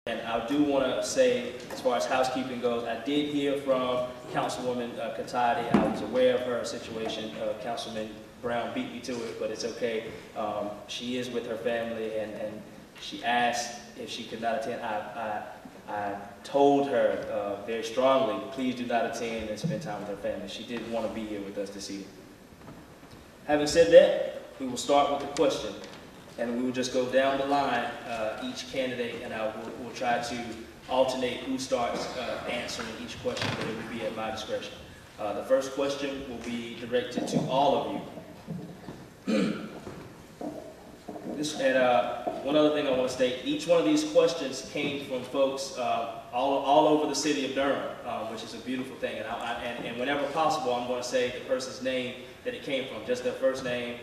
And I do want to say, as far as housekeeping goes, I did hear from Councilwoman Katati. I was aware of her situation. Councilman Brown beat me to it, but it's okay. She is with her family, and she asked if she could not attend. I told her very strongly, please do not attend and spend time with her family. She did want to be here with us this evening. Having said that, we will start with the question. And we will just go down the line, each candidate, and we'll try to alternate who starts answering each question, but it will be at my discretion. The first question will be directed to all of you. One other thing I want to state, each one of these questions came from folks all over the city of Durham, which is a beautiful thing. And whenever possible, I'm going to say the person's name that it came from, just their first name.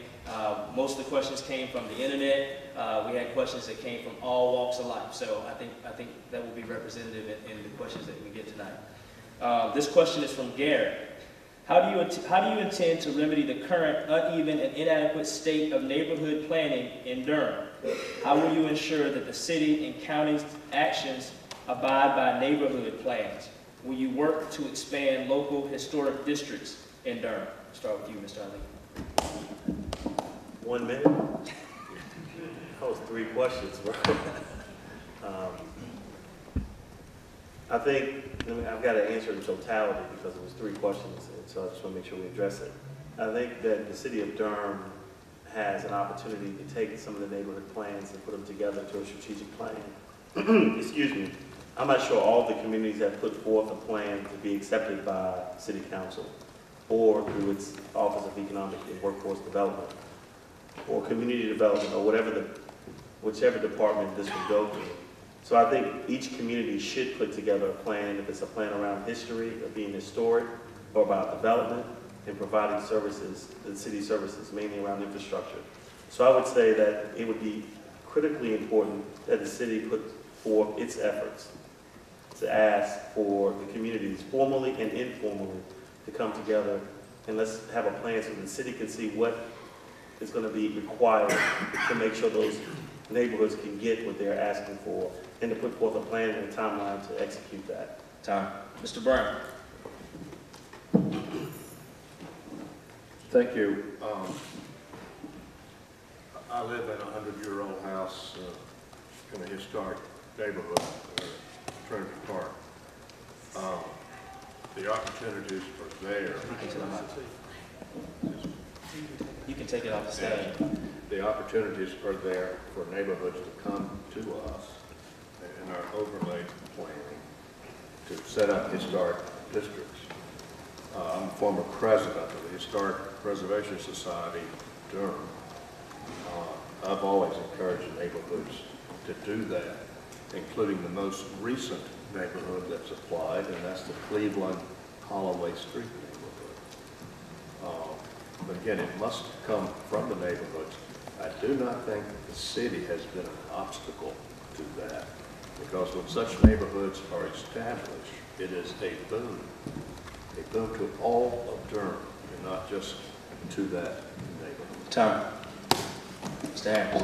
Most of the questions came from the internet. We had questions that came from all walks of life. So I think that will be representative in the questions that we get tonight. This question is from Garrett. How do you intend to remedy the current uneven and inadequate state of neighborhood planning in Durham? How will you ensure that the city and county's actions abide by neighborhood plans? Will you work to expand local historic districts in Durham? I'll start with you, Mr. Ali. 1 minute? That was 3 questions, bro. I think, I've got to answer in totality because it was 3 questions, and so I just want to make sure we address it. I think that the city of Durham has an opportunity to take some of the neighborhood plans and put them together to a strategic plan. Excuse me. I'm not sure all the communities have put forth a plan to be accepted by City Council or through its Office of Economic and Workforce Development, or community development, or whichever department this would go through. So I think each community should put together a plan, if it's a plan around history, of being historic, or about development, and providing services, the city services, mainly around infrastructure. So I would say that it would be critically important that the city put forth its efforts to ask for the communities, formally and informally, to come together, and let's have a plan so the city can see what is going to be required to make sure those neighborhoods can get what they're asking for, and to put forth a plan and a timeline to execute that. Time. Mr. Brown. Thank you. I live in a 100-year-old house in a historic neighborhood, Trinity Park. The opportunities are there. You can take it off the stage. The opportunities are there for neighborhoods to come to us in our overlay planning to set up historic districts. I'm a former president of the Historic Preservation Society, Durham. I've always encouraged neighborhoods to do that, including the most recent neighborhood that's applied, and that's the Cleveland Holloway Street neighborhood. But again, it must come from the neighborhoods. I do not think the city has been an obstacle to that, because when such neighborhoods are established, it is a boon to all of Durham, and not just to that neighborhood. Time. Mr. Harris.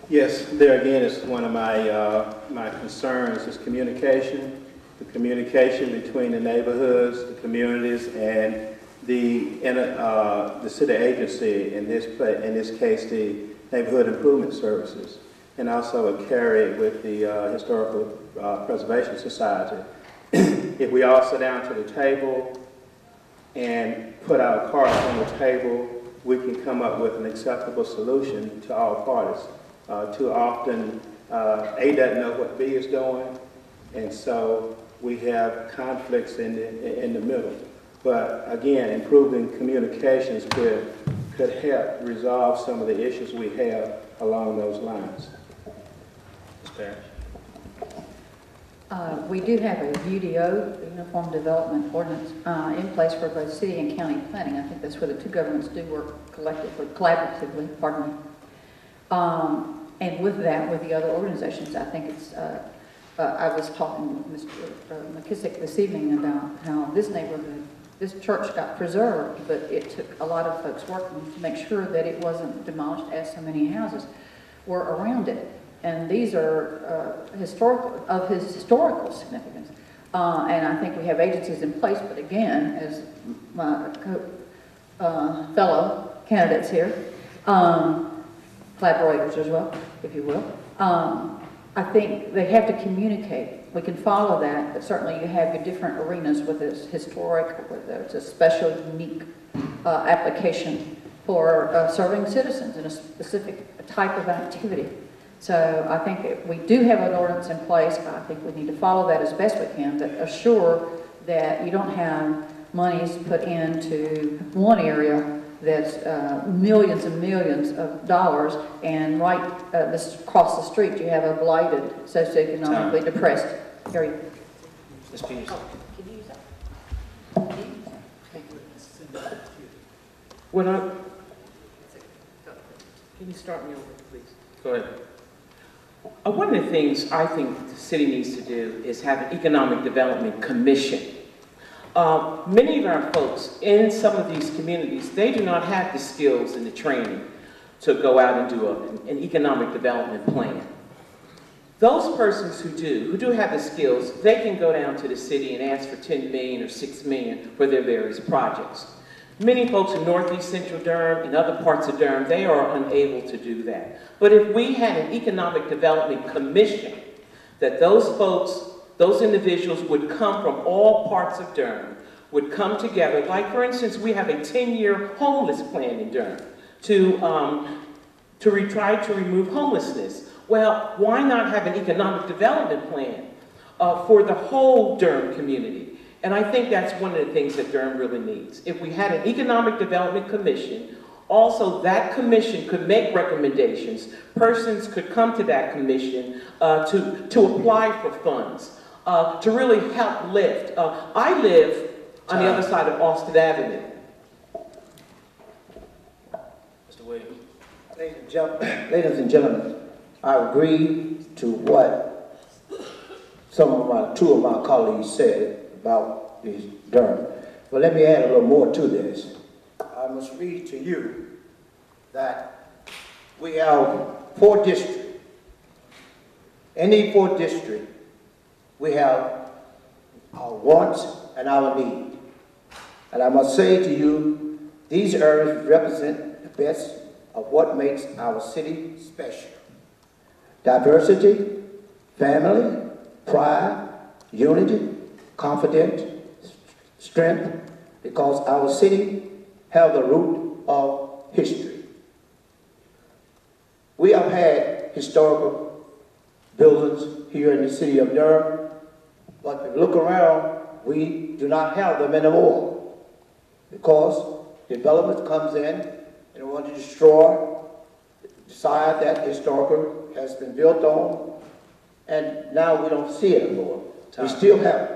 Yes, there again is one of my concerns is communication, the communication between the neighborhoods, the communities, and the city agency, in this case, the Neighborhood Improvement Services, and also a carry with the Historical Preservation Society. If we all sit down to the table and put our cards on the table, we can come up with an acceptable solution to all parties. Too often, A doesn't know what B is doing, and so we have conflicts in the middle. But again, improving communications could help resolve some of the issues we have along those lines. Ms. Parrish. We do have a UDO, Uniform Development Ordinance, in place for both city and county planning. I think that's where the two governments do work collaboratively, pardon me. And with that, with the other organizations, I think it's, I was talking with Mr. McKissick this evening about how this neighborhood, this church got preserved, but it took a lot of folks working to make sure that it wasn't demolished as so many houses were around it. And these are of historical significance. And I think we have agencies in place, but again, as my fellow candidates here, collaborators as well, if you will, I think they have to communicate. We can follow that, but certainly you have your different arenas, whether it's historic, or whether it's a special, unique application for serving citizens in a specific type of activity. So I think that we do have an ordinance in place, but I think we need to follow that as best we can to assure that you don't have monies put into one area that's millions and millions of dollars, and right this across the street you have a blighted, socioeconomically depressed area. Ms. Peterson. Can you use that? When I, can you start me over, please? Go ahead. One of the things I think the city needs to do is have an economic development commission. Many of our folks in some of these communities, they do not have the skills and the training to go out and do an economic development plan. Those persons who do have the skills, they can go down to the city and ask for $10 million or $6 million for their various projects. Many folks in Northeast Central Durham and other parts of Durham, they are unable to do that. But if we had an economic development commission, that those folks, those individuals would come from all parts of Durham, would come together. Like, for instance, we have a 10-year homeless plan in Durham to try to remove homelessness. Well, why not have an economic development plan for the whole Durham community? And I think that's one of the things that Durham really needs. If we had an economic development commission, also that commission could make recommendations. Persons could come to that commission to apply for funds, to really help lift. I live on the other side of Austin Avenue. Mr. Williams. Ladies and gentlemen, I agree to what two of my colleagues said about these Durham. But let me add a little more to this. I must read to you that we have 4 districts. In the 4 districts, we have our wants and our need. And I must say to you, these areas represent the best of what makes our city special. Diversity, family, pride, unity, confidence, strength, because our city has the root of history. We have had historical buildings here in the city of Durham, but if you look around, we do not have them anymore, because development comes in and want to destroy the side that historical has been built on, and now we don't see it anymore. We still have